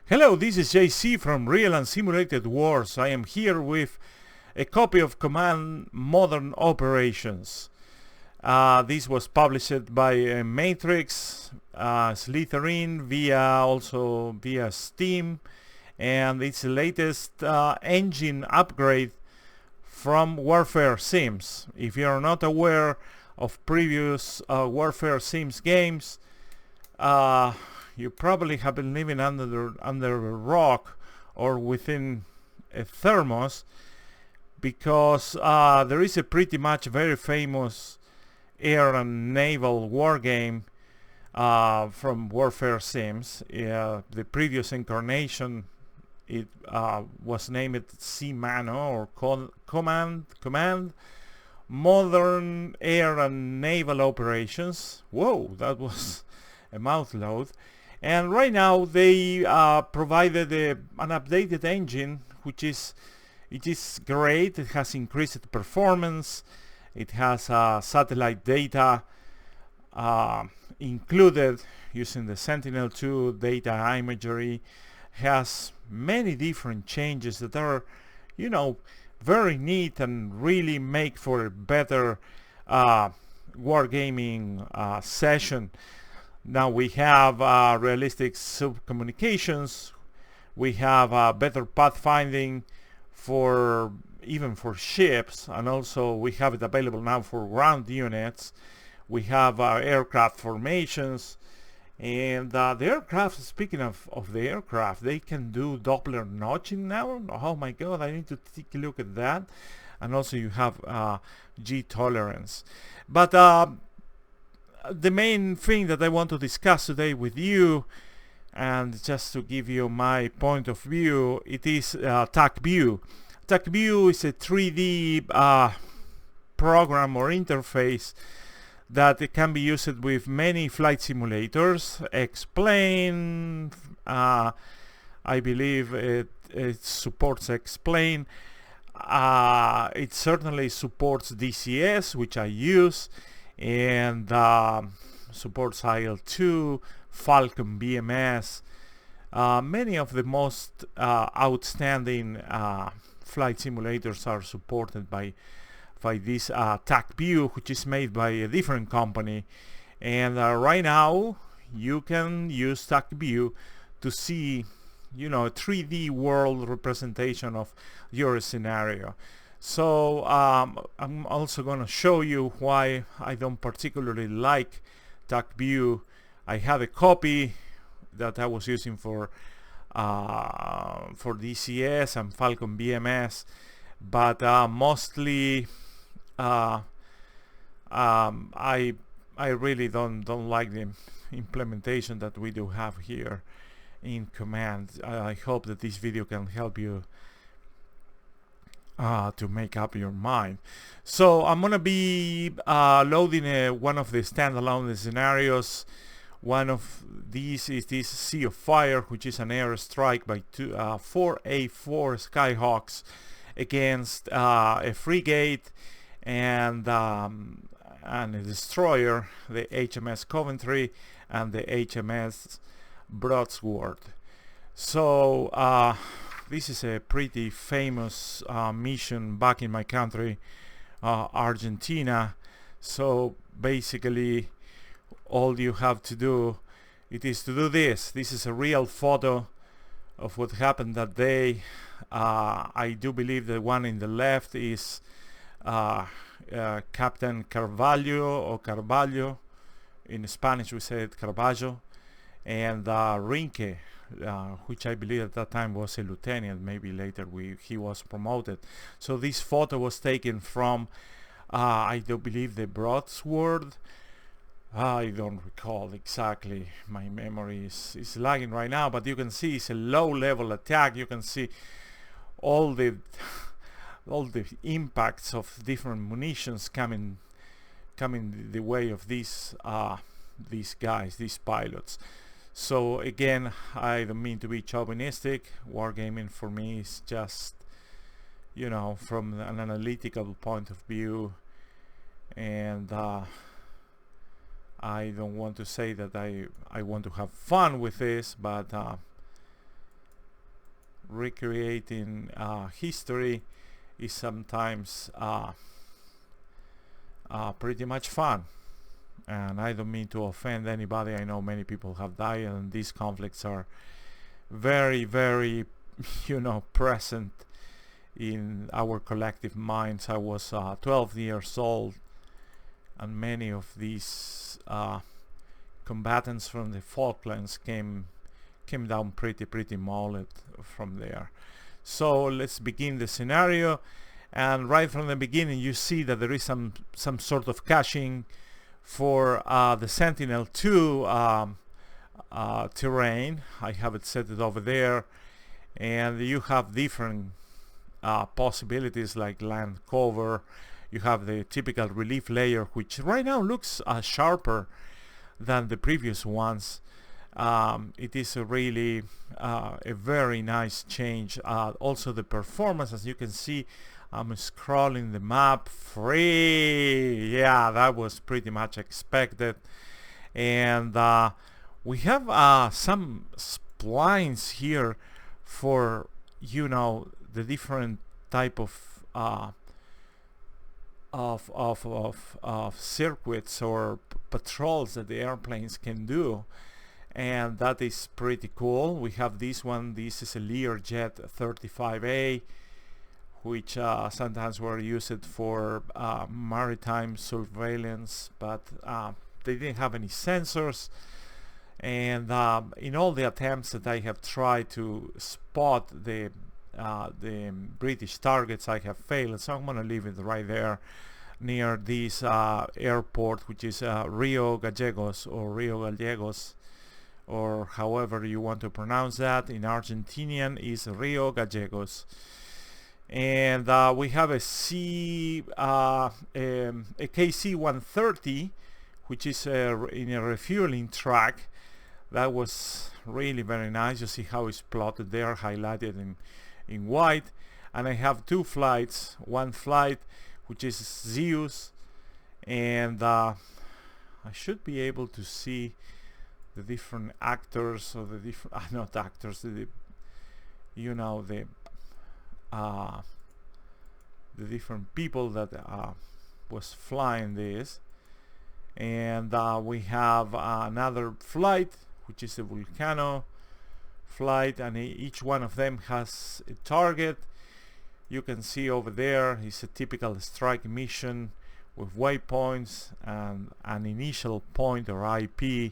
Hello, this is JC from Real and Simulated Wars. I am here with a copy of Command Modern Operations. This was published by Matrix, Slytherin, also via Steam, and it's the latest engine upgrade from Warfare Sims. If you are not aware of previous Warfare Sims games, you probably have been living under a rock or within a thermos, because there is a pretty much very famous air and naval war game from Warfare Sims. The previous incarnation, it was named CMANO, or Command Modern Air and Naval Operations. Whoa, that was a mouthload. And right now they provided an updated engine, it is great. It has increased performance. It has satellite data included using the Sentinel-2 data imagery. Has many different changes that are, very neat and really make for a better wargaming session. Now we have realistic subcommunications. We have better pathfinding even for ships, and also we have it available now for ground units. We have aircraft formations, and the aircraft, speaking of the aircraft, they can do Doppler notching now. Oh my god, I need to take a look at that. And also you have G tolerance. But the main thing that I want to discuss today with you, and just to give you my point of view, it is TacView. TacView is a 3D program or interface that it can be used with many flight simulators. Explain, I believe it supports Explain. It certainly supports DCS, which I use, and supports IL-2, Falcon BMS, many of the most outstanding flight simulators are supported by this TacView, which is made by a different company. And right now you can use TacView to see, a 3D world representation of your scenario. So I'm also going to show you why I don't particularly like TacView. I have a copy that I was using for DCS and Falcon BMS, but mostly I really don't like the implementation that we do have here in Command. I hope that this video can help you to make up your mind. So I'm gonna be loading one of the standalone scenarios. One of these is this Sea of Fire, which is an airstrike by 4 A4 Skyhawks against a frigate and a destroyer, the HMS Coventry and the HMS Broadsword. So this is a pretty famous mission back in my country, Argentina. So basically all you have to do is to do this. This is a real photo of what happened that day. I do believe the one in the left is Captain Carvalho, or Carvalho. In Spanish we say it Carvalho, and Rinke, which I believe at that time was a lieutenant. Maybe later he was promoted. So this photo was taken from I do believe the Broadsword. I don't recall exactly. My memory is lagging right now, but you can see it's a low-level attack. You can see all the impacts of different munitions coming the way of these guys, these pilots. So again, I don't mean to be chauvinistic. Wargaming for me is just, from an analytical point of view, and I don't want to say that I want to have fun with this, but recreating history is sometimes pretty much fun. And I don't mean to offend anybody. I know many people have died, and these conflicts are very, very, present in our collective minds. I was 12 years old, and many of these combatants from the Falklands came down pretty mauled from there. So let's begin the scenario, and right from the beginning you see that there is some sort of caching for the Sentinel-2 terrain. I have it set it over there, and you have different possibilities like land cover. You have the typical relief layer, which right now looks sharper than the previous ones. It is a really a very nice change. Also the performance, as you can see, I'm scrolling the map free. Yeah, that was pretty much expected. And we have some splines here for the different type of circuits or patrols that the airplanes can do, and that is pretty cool. We have this one. This is a Learjet 35A, which sometimes were used for maritime surveillance, but they didn't have any sensors. And in all the attempts that I have tried to spot the British targets, I have failed. So I'm going to leave it right there near this airport, which is Rio Gallegos, or however you want to pronounce that. In Argentinian is Rio Gallegos. And we have a KC-130, which is in a refueling track. That was really very nice. You see how it's plotted there, highlighted in white. And I have two flights. One flight, which is Zeus, and I should be able to see the different actors, or the different not actors, the different people that was flying this. And we have another flight, which is a Vulcano flight, and each one of them has a target. You can see over there is a typical strike mission with waypoints and an initial point or IP.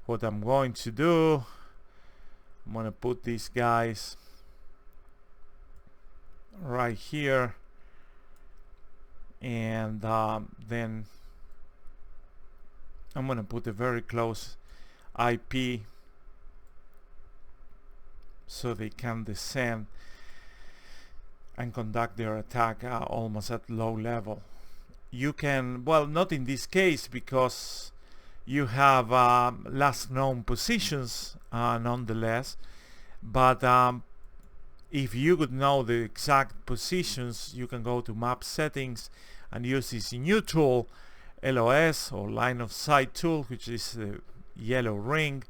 What I'm going to do, I'm going to put these guys right here, and then I'm going to put a very close IP so they can descend and conduct their attack almost at low level. You can, well, not in this case, because you have last known positions nonetheless, but if you could know the exact positions, you can go to map settings and use this new tool, LOS, or line of sight tool, which is the yellow ring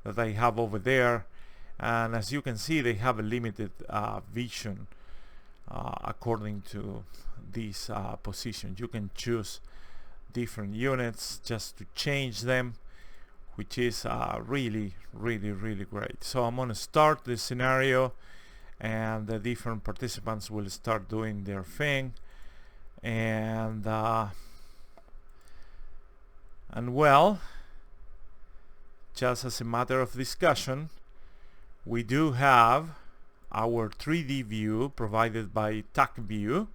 that I have over there. And as you can see, they have a limited vision according to these positions. You can choose different units just to change them, which is really great. So I'm going to start the scenario, and the different participants will start doing their thing. And well, just as a matter of discussion, we do have our 3D view provided by TacView,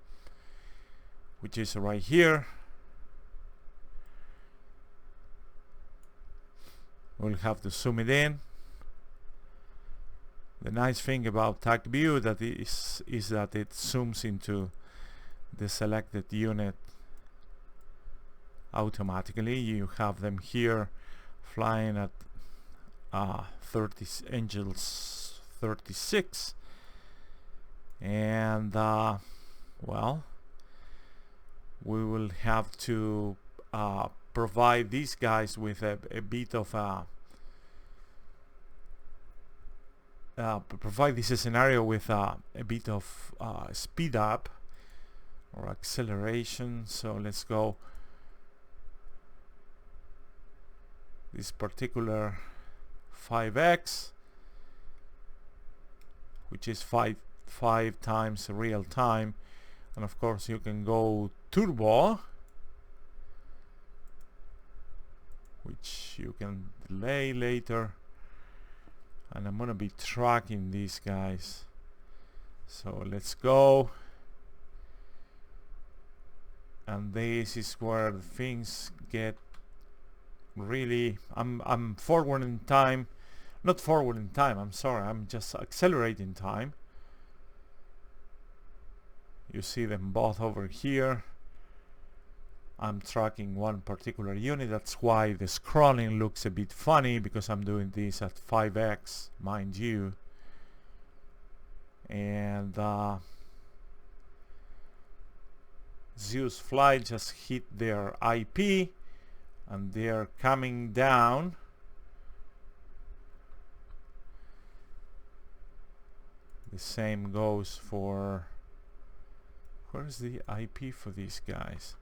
which is right here. We'll have to zoom it in. The nice thing about TacView that is that it zooms into the selected unit automatically. You have them here flying at Angels 36, and well, we will have to provide these guys with a bit of provide this scenario with a bit of speed up or acceleration. So let's go this particular 5x, which is 5 times real time, and of course you can go turbo, which you can delay later, and I'm gonna be tracking these guys. So let's go, and this is where things get really, I'm forward in time, not forward in time, I'm sorry, I'm just accelerating time. You see them both over here. I'm tracking one particular unit. That's why the scrolling looks a bit funny, because I'm doing this at 5x, mind you. And Zeus Flight just hit their IP, and they're coming down. The same goes for, where's the IP for these guys?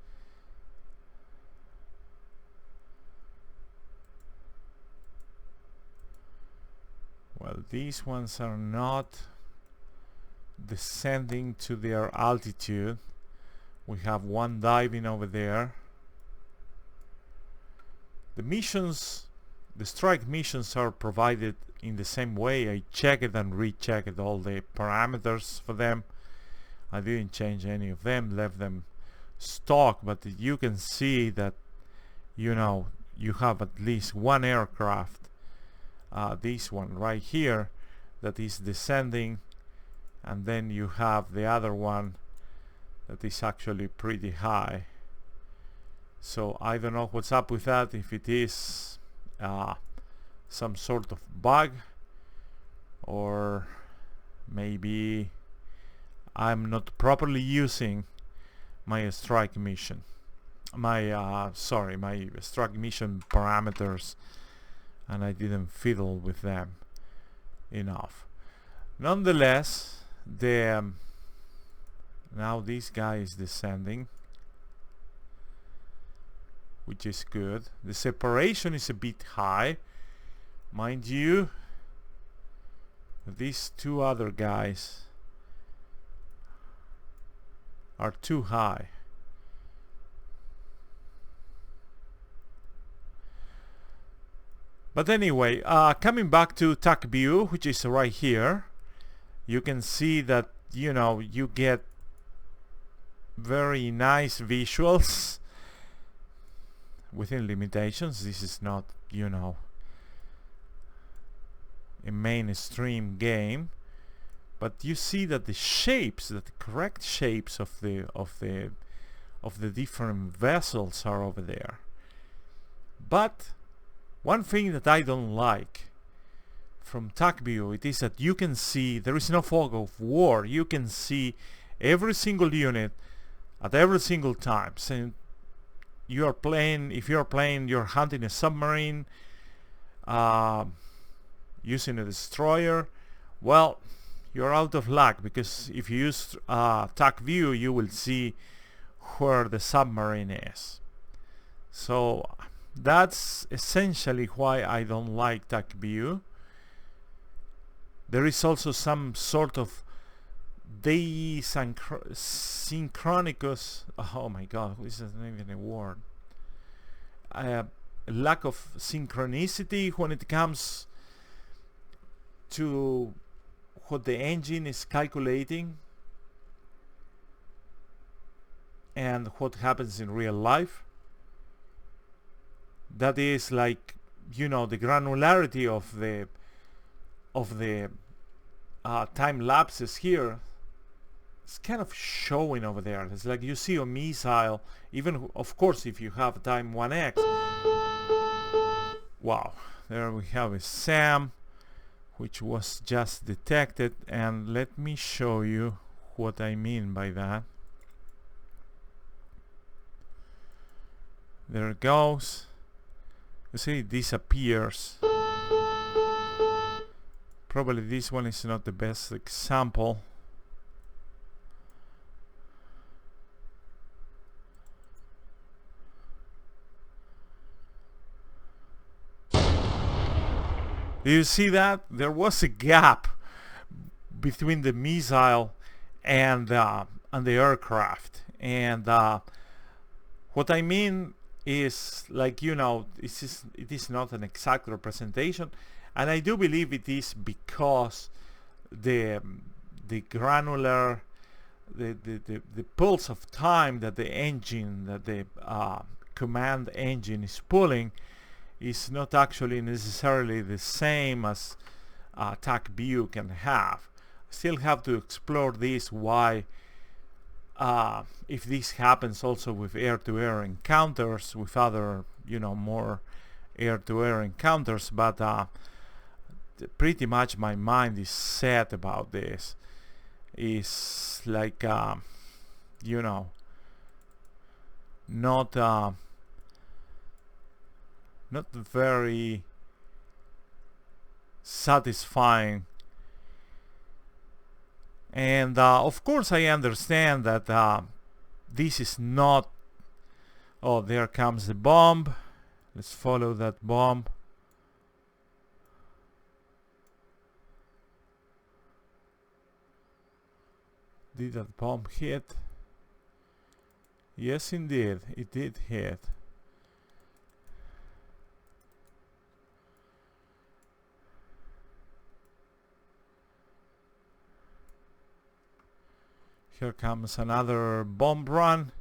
Well, these ones are not descending to their altitude. We have one diving over there. The missions, the strike missions, are provided in the same way. I checked and rechecked all the parameters for them. I didn't change any of them, left them stock, but you can see that, you know, you have at least one aircraft, this one right here, that is descending, and then you have the other one that is actually pretty high. So I don't know what's up with that, if it is some sort of bug, or maybe I'm not properly using my strike mission, my strike mission parameters, and I didn't fiddle with them enough. Nonetheless, the now this guy is descending, which is good. The separation is a bit high, mind you. These two other guys are too high. But anyway, coming back to TacView, which is right here, you can see that, you know, you get very nice visuals within limitations. This is not, you know, a mainstream game, but you see that the shapes, that the correct shapes of the different vessels are over there. But one thing that I don't like from TacView, it is that you can see there is no fog of war. You can see every single unit at every single time. So you are playing, if you are playing, you're hunting a submarine using a destroyer, well, you're out of luck, because if you use TacView, you will see where the submarine is. So that's essentially why I don't like TacView. There is also some sort of synchronicus, oh my god, this is not even a word, lack of synchronicity when it comes to what the engine is calculating and what happens in real life. That is, like, you know, the granularity of the time lapses here. It's kind of showing over there. It's like you see a missile, even of course if you have time 1x. Wow, there we have a SAM which was just detected, and let me show you what I mean by that. There it goes. You see, it disappears Probably this one is not the best example. Do you see that? There was a gap between the missile and the aircraft. And what I mean is, like, you know, it is not an exact representation, and I do believe it is because the granular, the pulse of time that the engine, that the command engine is pulling, is not actually necessarily the same as TacView can have. Still have to explore this, why if this happens also with air-to-air encounters, with other, you know, more air-to-air encounters, but pretty much my mind is set about this. Is like you know, not very satisfying. And of course I understand that this is not... Oh, there comes the bomb. Let's follow that bomb. Did that bomb hit? Yes, indeed, it did hit. Here comes another bomb run.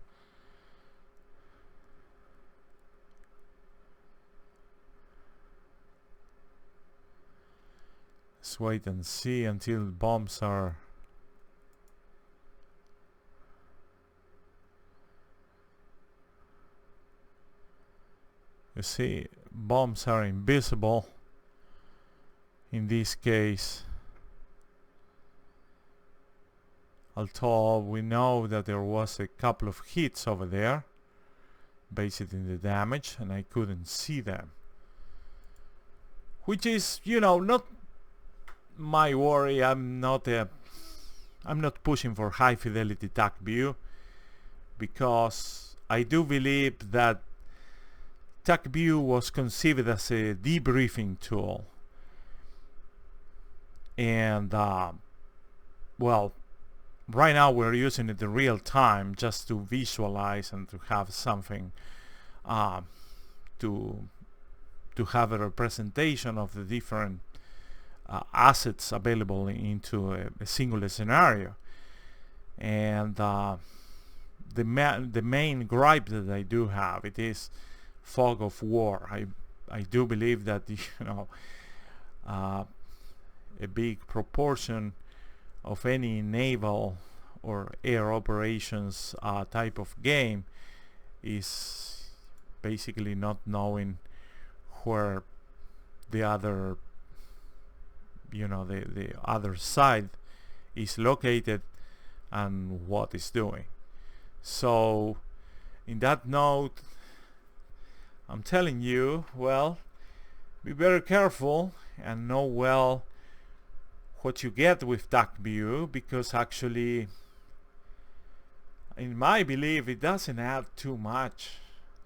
Let's wait and see until bombs are... You see, bombs are invisible in this case. Although we know that there was a couple of hits over there based in the damage, and I couldn't see them. Which is, you know, not my worry. I'm not pushing for high fidelity TacView, because I do believe that TacView was conceived as a debriefing tool, and well, right now we're using it in real time just to visualize and to have something to have a representation of the different assets available into a single scenario. And the main gripe that I do have, it is fog of war. I do believe that, you know, a big proportion of any naval or air operations type of game is basically not knowing where the other, you know, the other side is located and what is doing. So in that note, I'm telling you, well, be very careful and know well what you get with TacView, because actually, in my belief, it doesn't add too much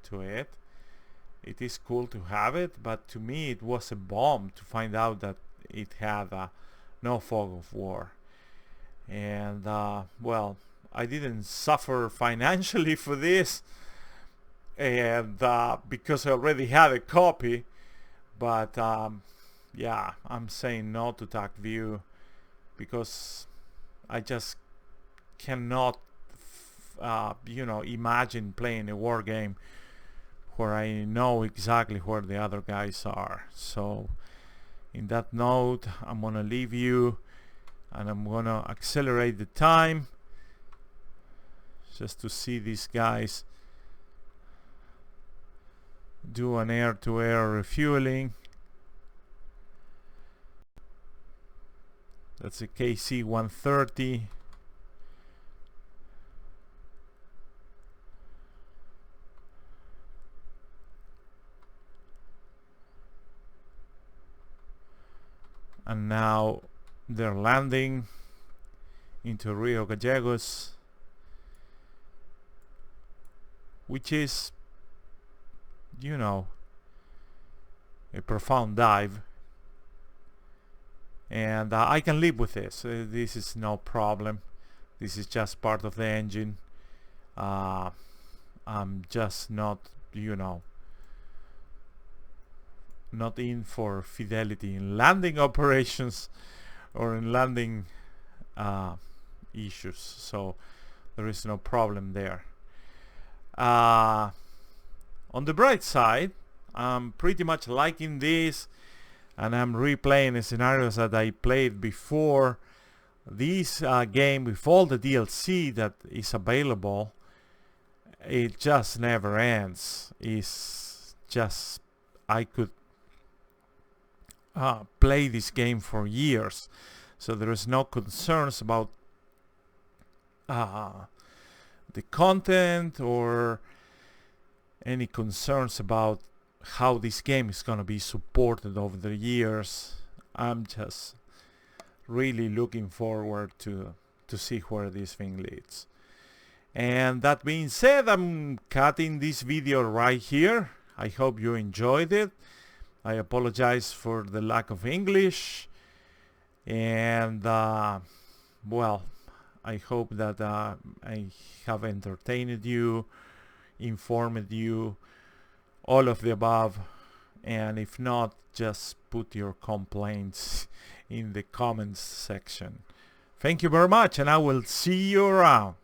to it. It is cool to have it, but to me it was a bomb to find out that it had no fog of war. And well, I didn't suffer financially for this, and because I already had a copy, but yeah, I'm saying no to TacView, because I just cannot you know, imagine playing a war game where I know exactly where the other guys are. So in that note, I'm gonna leave you, and I'm gonna accelerate the time just to see these guys do an air-to-air refueling. That's a KC-130. and now they're landing into Rio Gallegos, which is, you know, a profound dive, and I can live with this. This is no problem. This is just part of the engine. I'm just not, you know, not in for fidelity in landing operations or in landing issues, so there is no problem there. On the bright side, I'm pretty much liking this, and I'm replaying the scenarios that I played before. This game, with all the DLC that is available, it just never ends. It's just, I could play this game for years, so there is no concerns about the content or any concerns about how this game is going to be supported over the years. I'm just really looking forward to see where this thing leads. And that being said, I'm cutting this video right here. I hope you enjoyed it. I apologize for the lack of English, and well, I hope that I have entertained you, informed you, all of the above, and if not, just put your complaints in the comments section. Thank you very much, and I will see you around.